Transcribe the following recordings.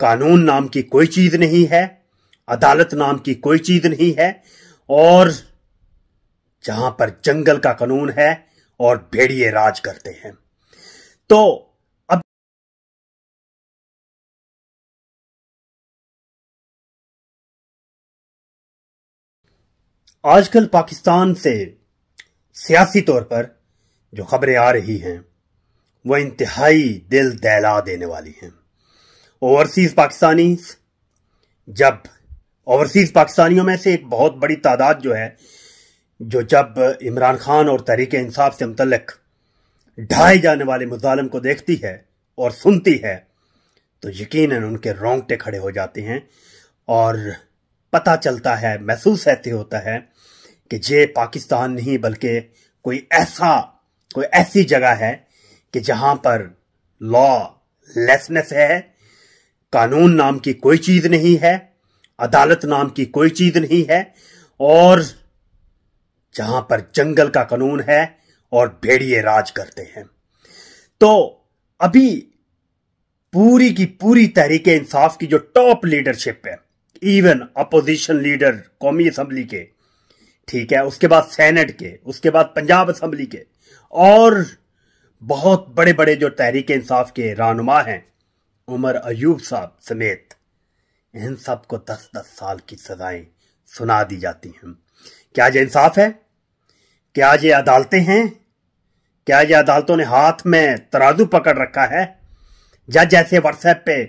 कानून नाम की कोई चीज नहीं है, अदालत नाम की कोई चीज नहीं है, और जहां पर जंगल का कानून है और भेड़िए राज करते हैं। तो अब आजकल पाकिस्तान से सियासी तौर पर जो खबरें आ रही हैं वह इंतहाई दिल दहला देने वाली हैं। ओवरसीज पाकिस्तानियों में से एक बहुत बड़ी तादाद जो है, जो जब इमरान खान और तहरीक इंसाफ से मुतल्लिक ढाए जाने वाले मुजालिम को देखती है और सुनती है तो यकीनन उनके रोंगटे खड़े हो जाते हैं और पता चलता है, महसूस ऐसे होता है कि ये पाकिस्तान नहीं बल्कि कोई ऐसी जगह है कि जहां पर लॉ लेसनेस है, कानून नाम की कोई चीज नहीं है, अदालत नाम की कोई चीज नहीं है, और जहां पर जंगल का कानून है और भेड़िए राज करते हैं। तो अभी पूरी की पूरी तहरीक इंसाफ की जो टॉप लीडरशिप है, इवन अपोजिशन लीडर कौमी असम्बली के, ठीक है, उसके बाद सेनेट के, उसके बाद पंजाब असम्बली के, और बहुत बड़े बड़े जो तहरीक इंसाफ के रहनुमा हैं, उमर अयूब साहब समेत, इन सब को 10-10 साल की सजाएं सुना दी जाती हैं। क्या ये इंसाफ है? क्या ये अदालतें हैं? क्या ये अदालतों ने हाथ में तराजू पकड़ रखा है? या जैसे व्हाट्सएप पे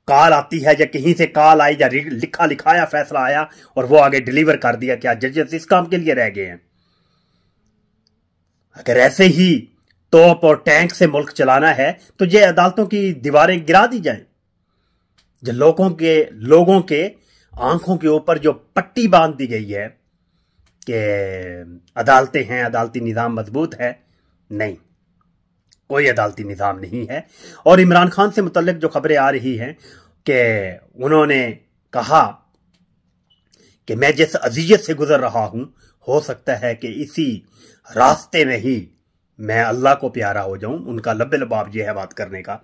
कॉल आती है या कहीं से कॉल आई या लिखा लिखाया फैसला आया और वो आगे डिलीवर कर दिया, क्या जजेस इस काम के लिए रह गए हैं? अगर ऐसे ही तोप और टैंक से मुल्क चलाना है तो ये अदालतों की दीवारें गिरा दी जाएं। जो लोगों के आंखों के ऊपर जो पट्टी बांध दी गई है कि अदालतें हैं, अदालती निज़ाम मजबूत है, नहीं, कोई अदालती निज़ाम नहीं है। और इमरान खान से मुतल्लिक जो खबरें आ रही हैं कि उन्होंने कहा कि मैं जिस अज़ियत से गुजर रहा हूं, हो सकता है कि इसी रास्ते में ही मैं अल्लाह को प्यारा हो जाऊं। उनका लब्बे लबाब ये है बात करने का,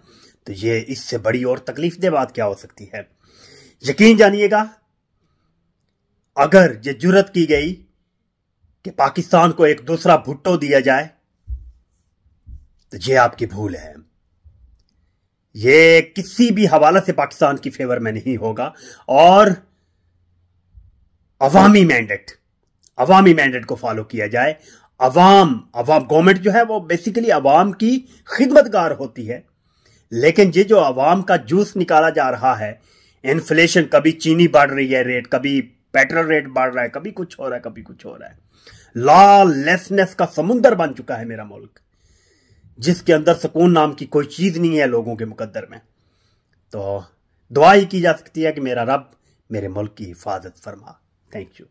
तो ये इससे बड़ी और तकलीफ दे बात क्या हो सकती है? यकीन जानिएगा, अगर ये जुर्रत की गई कि पाकिस्तान को एक दूसरा भुट्टो दिया जाए तो ये आपकी भूल है। ये किसी भी हवाले से पाकिस्तान की फेवर में नहीं होगा। और अवामी मैंडेट को फॉलो किया जाए। अवाम गवर्नमेंट जो है वो बेसिकली अवाम की खिदमतगार होती है, लेकिन ये जो अवाम का जूस निकाला जा रहा है, इन्फ्लेशन, कभी चीनी बढ़ रही है रेट, कभी पेट्रोल रेट बढ़ रहा है, कभी कुछ हो रहा है, कभी कुछ हो रहा है। लॉलेसनेस का समुंदर बन चुका है मेरा मुल्क, जिसके अंदर सुकून नाम की कोई चीज नहीं है लोगों के मुकद्दर में। तो दुआ ही की जा सकती है कि मेरा रब मेरे मुल्क की हिफाजत फरमा। Thank you.